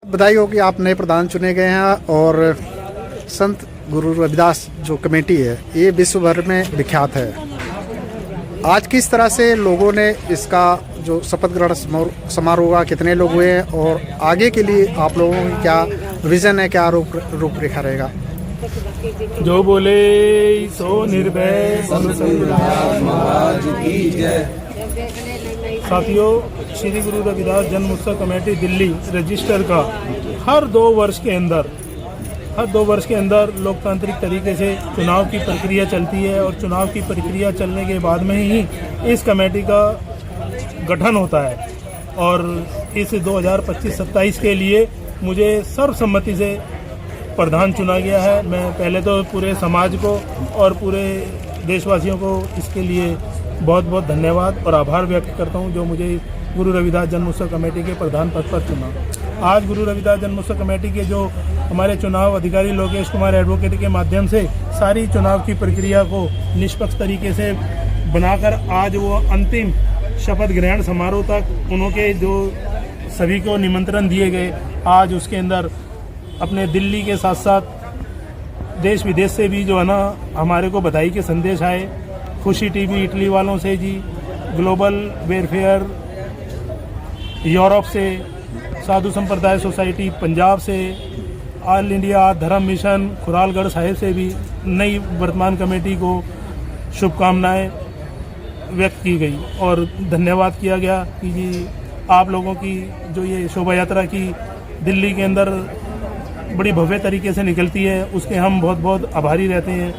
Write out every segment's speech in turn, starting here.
बधाई हो कि आप नए प्रधान चुने गए हैं और संत गुरु रविदास जो कमेटी है ये विश्व भर में विख्यात है। आज किस तरह से लोगों ने इसका जो शपथ ग्रहण समारोह हुआ, कितने लोग हुए हैं और आगे के लिए आप लोगों की क्या विजन है, क्या रूपरेखा रहेगा? जो बोले सो निर्भय साथियों, श्री गुरु रविदास जन्म उत्सव कमेटी दिल्ली रजिस्टर का हर 2 वर्ष के अंदर लोकतांत्रिक तरीके से चुनाव की प्रक्रिया चलती है और चुनाव की प्रक्रिया चलने के बाद में ही इस कमेटी का गठन होता है। और इस 2025-27 के लिए मुझे सर्वसम्मति से प्रधान चुना गया है। मैं पहले तो पूरे समाज को और पूरे देशवासियों को इसके लिए बहुत बहुत धन्यवाद और आभार व्यक्त करता हूं जो मुझे गुरु रविदास जन्मोत्सव कमेटी के प्रधान पद पर चुना। आज गुरु रविदास जन्मोत्सव कमेटी के जो हमारे चुनाव अधिकारी लोकेश कुमार एडवोकेट के माध्यम से सारी चुनाव की प्रक्रिया को निष्पक्ष तरीके से बनाकर आज वो अंतिम शपथ ग्रहण समारोह तक उनके जो सभी को निमंत्रण दिए गए, आज उसके अंदर अपने दिल्ली के साथ साथ देश विदेश से भी जो है ना हमारे को बधाई के संदेश आए। खुशी टीवी इटली वालों से जी, ग्लोबल वेलफेयर यूरोप से, साधु संप्रदाय सोसाइटी पंजाब से, ऑल इंडिया धर्म मिशन खुरालगढ़ साहिब से भी नई वर्तमान कमेटी को शुभकामनाएं व्यक्त की गई और धन्यवाद किया गया कि जी आप लोगों की जो ये शोभा यात्रा की दिल्ली के अंदर बड़ी भव्य तरीके से निकलती है उसके हम बहुत बहुत आभारी रहते हैं।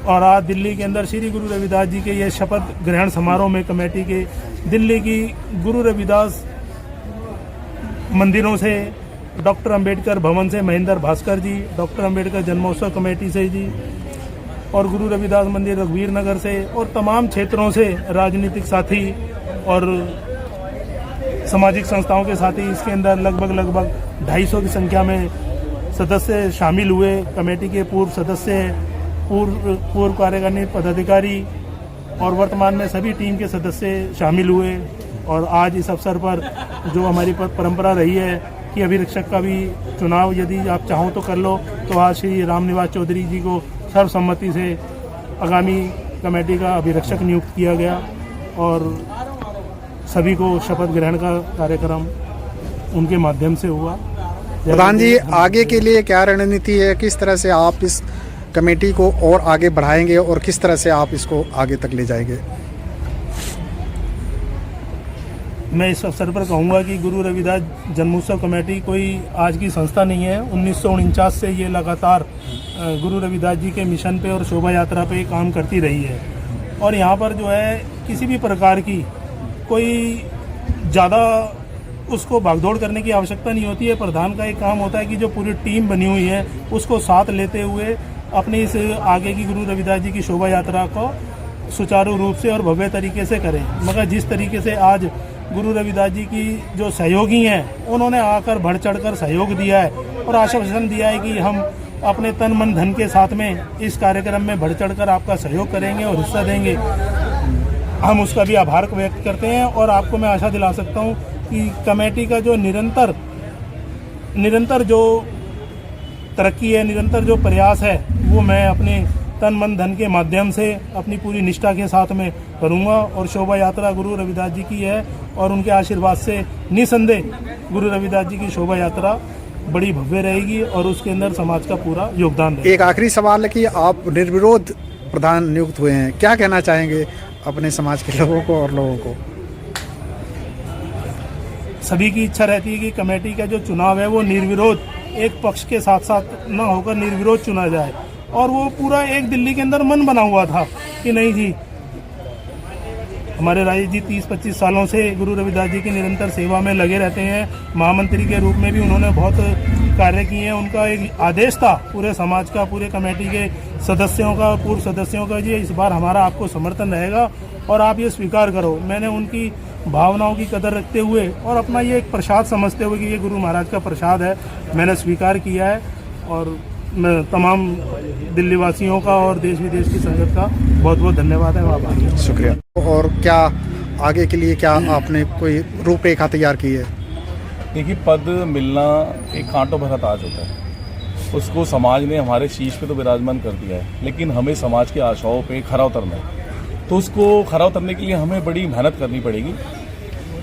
और आज दिल्ली के अंदर श्री गुरु रविदास जी के ये शपथ ग्रहण समारोह में कमेटी के दिल्ली की गुरु रविदास मंदिरों से, डॉक्टर अंबेडकर भवन से महेंद्र भास्कर जी, डॉक्टर अंबेडकर जन्मोत्सव कमेटी से जी और गुरु रविदास मंदिर रघुवीर नगर से और तमाम क्षेत्रों से राजनीतिक साथी और सामाजिक संस्थाओं के साथी इसके अंदर लगभग 250 की संख्या में सदस्य शामिल हुए। कमेटी के पूर्व सदस्य, पूर्व कार्यकारिणी पदाधिकारी और वर्तमान में सभी टीम के सदस्य शामिल हुए। और आज इस अवसर पर जो हमारी परंपरा रही है कि अभिरक्षक का भी चुनाव यदि आप चाहो तो कर लो, तो आज श्री रामनिवास चौधरी जी को सर्वसम्मति से आगामी कमेटी का अभिरक्षक नियुक्त किया गया और सभी को शपथ ग्रहण का कार्यक्रम उनके माध्यम से हुआ। प्रधान जी, आगे के लिए क्या रणनीति है? किस तरह से आप इस कमेटी को और आगे बढ़ाएंगे और किस तरह से आप इसको आगे तक ले जाएंगे? मैं इस अवसर पर कहूँगा कि गुरु रविदास जन्मोत्सव कमेटी कोई आज की संस्था नहीं है। 1949 से ये लगातार गुरु रविदास जी के मिशन पे और शोभा यात्रा पे काम करती रही है और यहाँ पर जो है किसी भी प्रकार की कोई ज़्यादा उसको भागदौड़ करने की आवश्यकता नहीं होती है। प्रधान का एक काम होता है कि जो पूरी टीम बनी हुई है उसको साथ लेते हुए अपनी इस आगे की गुरु रविदास जी की शोभा यात्रा को सुचारू रूप से और भव्य तरीके से करें। मगर जिस तरीके से आज गुरु रविदास जी की जो सहयोगी हैं उन्होंने आकर बढ़ चढ़कर सहयोग दिया है और आश्वासन दिया है कि हम अपने तन मन धन के साथ में इस कार्यक्रम में बढ़ चढ़कर आपका सहयोग करेंगे और हिस्सा देंगे। हम उसका भी आभार व्यक्त करते हैं और आपको मैं आशा दिला सकता हूँ कि कमेटी का जो निरंतर जो तरक्की है, निरंतर जो प्रयास है वो मैं अपने तन मन धन के माध्यम से अपनी पूरी निष्ठा के साथ में करूँगा और शोभा यात्रा गुरु रविदास जी की है और उनके आशीर्वाद से निसंदेह गुरु रविदास जी की शोभा यात्रा बड़ी भव्य रहेगी और उसके अंदर समाज का पूरा योगदान रहेगा। एक आखिरी सवाल है कि आप निर्विरोध प्रधान नियुक्त हुए हैं, क्या कहना चाहेंगे अपने समाज के लोगों को और लोगों को? सभी की इच्छा रहती है कि कमेटी का जो चुनाव है वो निर्विरोध एक पक्ष के साथ साथ न होकर निर्विरोध चुना जाए और वो पूरा एक दिल्ली के अंदर मन बना हुआ था कि नहीं जी हमारे राजेश जी 30-25 सालों से गुरु रविदास जी की निरंतर सेवा में लगे रहते हैं। महामंत्री के रूप में भी उन्होंने बहुत कार्य किए हैं। उनका एक आदेश था पूरे समाज का, पूरे कमेटी के सदस्यों का, पूर्व सदस्यों का, जी इस बार हमारा आपको समर्थन रहेगा और आप ये स्वीकार करो। मैंने उनकी भावनाओं की कदर रखते हुए और अपना ये एक प्रसाद समझते हुए कि ये गुरु महाराज का प्रसाद है, मैंने स्वीकार किया है और मैं तमाम दिल्ली वासियों का और देश विदेश की संगत का बहुत बहुत धन्यवाद है। आभार, शुक्रिया। और क्या आगे के लिए क्या आपने कोई रूपरेखा तैयार की है? देखिए, पद मिलना एक कांटों भरा ताज होता है। उसको समाज ने हमारे शीश पे तो विराजमान कर दिया है, लेकिन हमें समाज की आशाओं पे खरा उतरना है। तो उसको खरा उतरने के लिए हमें बड़ी मेहनत करनी पड़ेगी।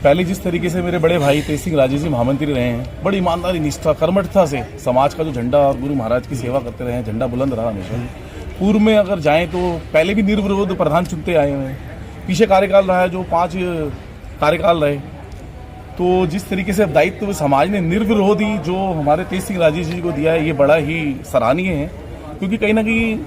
पहले जिस तरीके से मेरे बड़े भाई तेज सिंह राजे जी महामंत्री रहे हैं, बड़ी ईमानदारी, निष्ठा, कर्मठता से समाज का जो झंडा और गुरु महाराज की सेवा करते रहे हैं, झंडा बुलंद रहा हमेशा। पूर्व में अगर जाएं तो पहले भी निर्विरोध प्रधान चुनते आए हुए हैं, पीछे कार्यकाल रहा है जो 5 कार्यकाल रहे। तो जिस तरीके से दायित्व समाज ने निर्विरोधी जो हमारे तेज सिंह राजे जी को दिया है, ये बड़ा ही सराहनीय है। क्योंकि कहीं ना कहीं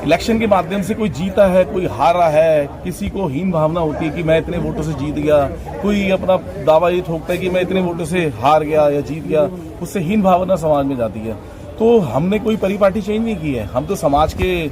इलेक्शन के माध्यम से कोई जीता है, कोई हारा है, किसी को हीन भावना होती है कि मैं इतने वोटों से जीत गया, कोई अपना दावा ये ठोकता है कि मैं इतने वोटों से हार गया या जीत गया, उससे हीन भावना समाज में जाती है। तो हमने कोई परिपाटी चेंज नहीं की है, हम तो समाज के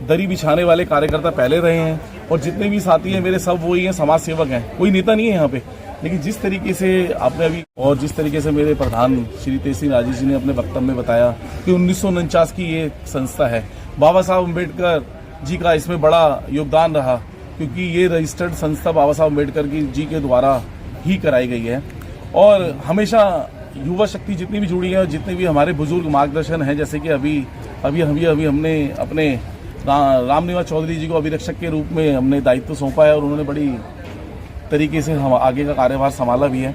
दरी बिछाने वाले कार्यकर्ता पहले रहे हैं, और जितने भी साथी हैं मेरे सब वही हैं, समाज सेवक हैं, कोई नेता नहीं है यहाँ पे। लेकिन जिस तरीके से आपने अभी और जिस तरीके से मेरे प्रधान श्री तेज सिंह राजे जी ने अपने वक्तव्य में बताया कि 1949 की ये संस्था है, बाबा साहब अम्बेडकर जी का इसमें बड़ा योगदान रहा, क्योंकि ये रजिस्टर्ड संस्था बाबा साहब अम्बेडकर जी के द्वारा ही कराई गई है। और हमेशा युवा शक्ति जितनी भी जुड़ी है और जितने भी हमारे बुजुर्ग मार्गदर्शन हैं, जैसे कि अभी हमने अपने रामनिवास चौधरी जी को अभिरक्षक के रूप में हमने दायित्व सौंपा है, और उन्होंने बड़ी तरीके से हम आगे का कार्यभार संभाला भी है।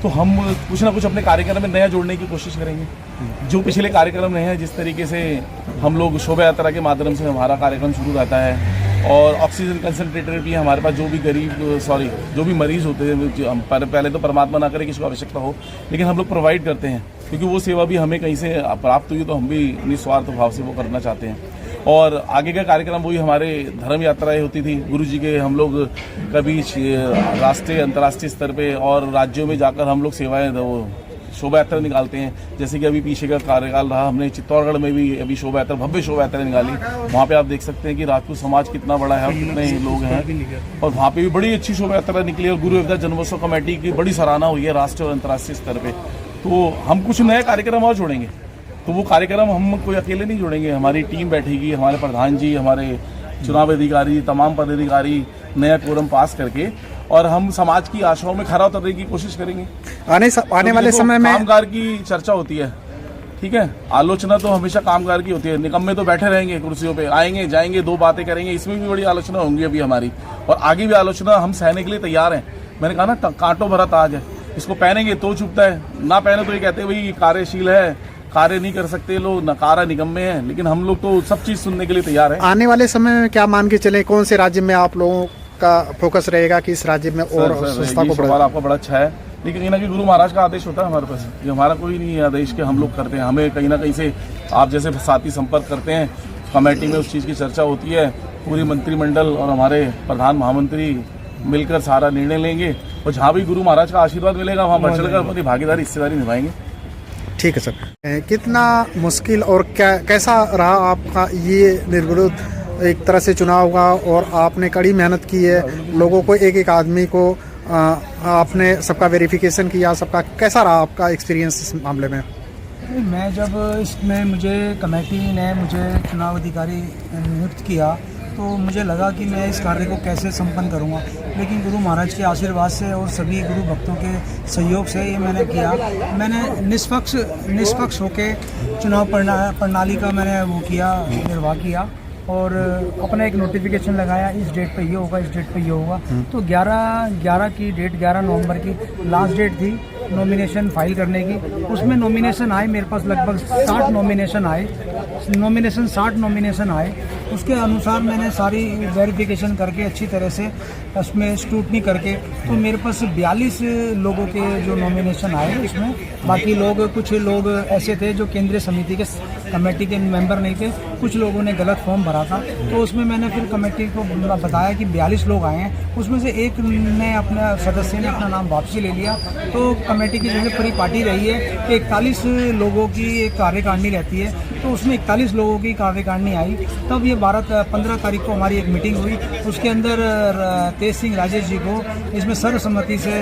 तो हम कुछ ना कुछ अपने कार्यक्रम में नया जोड़ने की कोशिश करेंगे। जो पिछले कार्यक्रम रहे हैं, जिस तरीके से हम लोग शोभा यात्रा के माध्यम से हमारा कार्यक्रम शुरू रहता है, और ऑक्सीजन कंसंट्रेटर भी हमारे पास, जो भी जो भी मरीज होते हैं, हम पहले तो परमात्मा ना करे किसी को आवश्यकता हो, लेकिन हम लोग प्रोवाइड करते हैं, क्योंकि वो सेवा भी हमें कहीं से प्राप्त हुई तो हम भी निस्वार्थ भाव से वो करना चाहते हैं। और आगे का कार्यक्रम वही हमारे धर्म यात्राएं होती थी गुरु जी के, हम लोग कभी राष्ट्रीय अंतर्राष्ट्रीय स्तर पे और राज्यों में जाकर हम लोग सेवाएं शोभा यात्रा निकालते हैं। जैसे कि अभी पीछे का कार्यकाल रहा, हमने चित्तौड़गढ़ में भी अभी शोभा यात्रा, भव्य शोभा यात्रा निकाली। वहाँ पे आप देख सकते हैं कि राजपूत समाज कितना बड़ा है और कितने लोग हैं, और वहाँ पे भी बड़ी अच्छी शोभा यात्रा निकली, और गुरु रविदास जन्मोत्सव कमेटी की बड़ी सराहना हुई है राष्ट्रीय और अंतर्राष्ट्रीय स्तर पर। तो हम कुछ नए कार्यक्रम और जोड़ेंगे, तो वो कार्यक्रम हम कोई अकेले नहीं जोड़ेंगे, हमारी टीम बैठेगी, हमारे प्रधान जी, हमारे चुनाव अधिकारी, तमाम पदाधिकारी नया कोरम पास करके, और हम समाज की आशाओं में खरा उतरने की कोशिश करेंगे। आने वाले समय में कामगार की चर्चा होती है, ठीक है, आलोचना तो हमेशा कामगार की होती है। निकम्मे तो बैठे रहेंगे कुर्सियों पे, आएंगे जाएंगे, 2 बातें करेंगे, इसमें भी बड़ी आलोचना होंगी अभी हमारी, और आगे भी आलोचना हम सहने के लिए तैयार हैं। मैंने कहा ना, कांटों भरा ताज है, इसको पहनेंगे तो चुभता है, ना पहने तो ये कहते हैं भाई कार्यशील है, कार्य नहीं कर सकते लोग, नकारा निकम्मे हैं। लेकिन हम लोग तो सब चीज सुनने के लिए तैयार हैं। आने वाले समय में क्या मान के चले, कौन से राज्य में आप लोगों का फोकस रहेगा कि इस राज्य में और संस्था को सवाल आपका बड़ा अच्छा है, लेकिन कहीं ना कहीं गुरु महाराज का आदेश होता है हमारे पास, ये हमारा कोई नहीं है आदेश के हम लोग करते हैं। हमें कहीं ना कहीं से आप जैसे साथी संपर्क करते हैं, कमेटी में उस चीज़ की चर्चा होती है, पूरी मंत्रिमंडल और हमारे प्रधान महामंत्री मिलकर सारा निर्णय लेंगे, और जहाँ भी गुरु महाराज का आशीर्वाद मिलेगा वहाँ बढ़ चढ़कर अपनी भागीदारी हिस्सेदारी निभाएंगे। ठीक है सर। कितना मुश्किल और कैसा रहा आपका ये निर्विरोध एक तरह से चुनाव हुआ, और आपने कड़ी मेहनत की है, लोगों को एक एक आदमी को आपने सबका वेरिफिकेशन किया, सबका कैसा रहा आपका एक्सपीरियंस इस मामले में? मैं जब इसमें मुझे कमेटी ने मुझे चुनाव अधिकारी नियुक्त किया तो मुझे लगा कि मैं इस कार्य को कैसे संपन्न करूंगा, लेकिन गुरु महाराज के आशीर्वाद से और सभी गुरु भक्तों के सहयोग से ये मैंने किया। मैंने निष्पक्ष होकर चुनाव प्रणाली का मैंने वो किया, निर्वाह किया, और अपना एक नोटिफिकेशन लगाया, इस डेट पे ये होगा, इस डेट पे ये होगा। तो 11 की डेट, 11 नवंबर की लास्ट डेट थी नॉमिनेशन फाइल करने की। उसमें नॉमिनेशन आए, मेरे पास लगभग 60 नॉमिनेशन आए। उसके अनुसार मैंने सारी वेरिफिकेशन करके अच्छी तरह से उसमें स्क्रूटनी करके, तो मेरे पास 42 लोगों के जो नॉमिनेशन आए उसमें, बाकी कुछ लोग ऐसे थे जो केंद्रीय समिति के कमेटी के मेंबर नहीं थे, कुछ लोगों ने गलत फॉर्म भरा था। तो उसमें मैंने फिर कमेटी को बताया कि 42 लोग आए हैं, उसमें से एक ने अपना सदस्य ने अपना नाम वापसी ले लिया। तो कमेटी की जैसे परिपाटी रही है कि 41 लोगों की एक कार्यकारिणी रहती है, तो उसमें 41 लोगों की कार्यकारिणी आई। तब ये 15 तारीख को हमारी एक मीटिंग हुई, उसके अंदर तेज सिंह राजेश जी को इसमें सर्वसम्मति से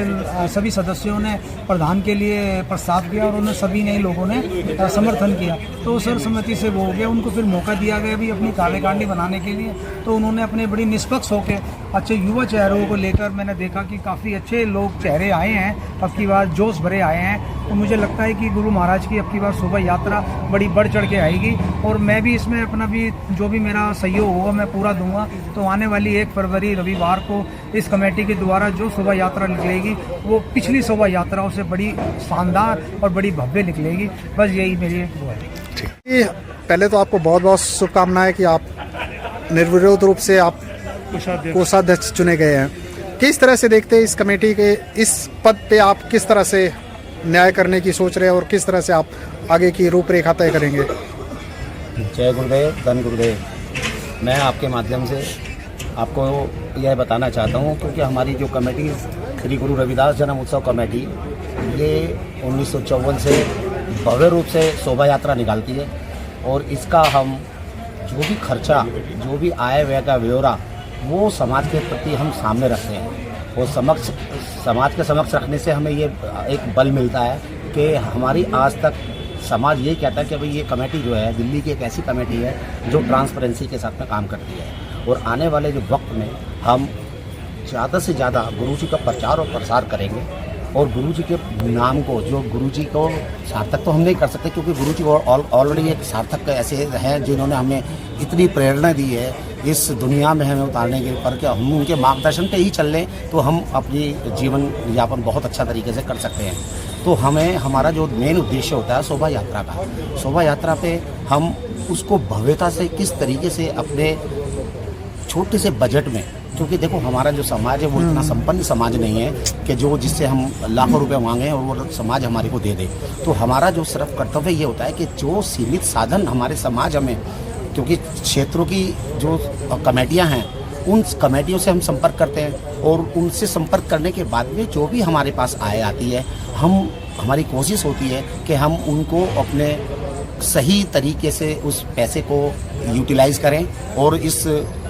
सभी सदस्यों ने प्रधान के लिए प्रस्ताव किया, और उन्हें सभी ने लोगों ने समर्थन किया। तो सर्वसम्मति से वो हो गया, उनको फिर मौका दिया गया भी अपनी कार्यकारिणी बनाने के लिए। तो उन्होंने अपने बड़ी निष्पक्ष होकर अच्छे युवा चेहरों को लेकर मैंने देखा कि काफ़ी अच्छे लोग चेहरे आए हैं, अब की बार जोश भरे आए हैं। तो मुझे लगता है कि गुरु महाराज की अब की बार शोभा यात्रा बड़ी बढ़ चढ़ के आएगी और मैं भी इसमें अपना भी जो भी मेरा सहयोग होगा मैं पूरा दूंगा। तो आने वाली 1 फरवरी रविवार को इस कमेटी के द्वारा जो शोभा यात्रा निकलेगी वो पिछली शोभा यात्राओं से बड़ी शानदार और बड़ी भव्य निकलेगी। बस यही मेरी वो है। ये पहले तो आपको बहुत बहुत शुभकामनाएं कि आप निर्विरोध रूप से आप कोषाध्यक्ष चुने गए हैं। किस तरह से देखते हैं इस कमेटी के इस पद पे आप किस तरह से न्याय करने की सोच रहे हैं और किस तरह से आप आगे की रूपरेखा तय करेंगे? जय गुरुदेव, धन गुरुदेव। मैं आपके माध्यम से आपको यह बताना चाहता हूँ क्योंकि हमारी जो कमेटी श्री गुरु रविदास जन्म उत्सव कमेटी ये 1954 से भव्य रूप से शोभा यात्रा निकालती है और इसका हम जो भी खर्चा, जो भी आय व्यय का ब्यौरा वो समाज के प्रति हम सामने रखते हैं और समाज के समक्ष रखने से हमें ये एक बल मिलता है कि हमारी आज तक समाज ये कहता है कि भाई ये कमेटी जो है दिल्ली की एक ऐसी कमेटी है जो ट्रांसपेरेंसी के साथ में काम करती है और आने वाले जो वक्त में हम ज़्यादा से ज़्यादा गुरु जी का प्रचार और प्रसार करेंगे और गुरु जी के नाम को, जो गुरु जी को सार्थक तो हम नहीं कर सकते क्योंकि गुरु जी ऑलरेडी एक सार्थक ऐसे हैं जिन्होंने हमें इतनी प्रेरणा दी है इस दुनिया में हमें उतारने के पर कि हम उनके मार्गदर्शन पे ही चल लें तो हम अपनी जीवन यापन बहुत अच्छा तरीके से कर सकते हैं। तो हमें हमारा जो मेन उद्देश्य होता है शोभा यात्रा का, शोभा यात्रा पे हम उसको भव्यता से किस तरीके से अपने छोटे से बजट में, क्योंकि देखो हमारा जो समाज है वो इतना संपन्न समाज नहीं है कि जो जिससे हम लाखों रुपए मांगें और वो समाज हमारे को दे दे। तो हमारा जो सिर्फ कर्तव्य ये होता है कि जो सीमित साधन हमारे समाज हमें, क्योंकि क्षेत्रों की जो कमेटियां हैं उन कमेटियों से हम संपर्क करते हैं और उनसे संपर्क करने के बाद में जो भी हमारे पास आय आती है हमारी कोशिश होती है कि हम उनको अपने सही तरीके से उस पैसे को यूटिलाइज करें और इस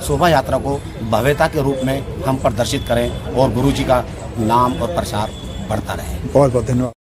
शोभा यात्रा को भव्यता के रूप में हम प्रदर्शित करें और गुरु जी का नाम और प्रचार बढ़ता रहे। बहुत बहुत धन्यवाद।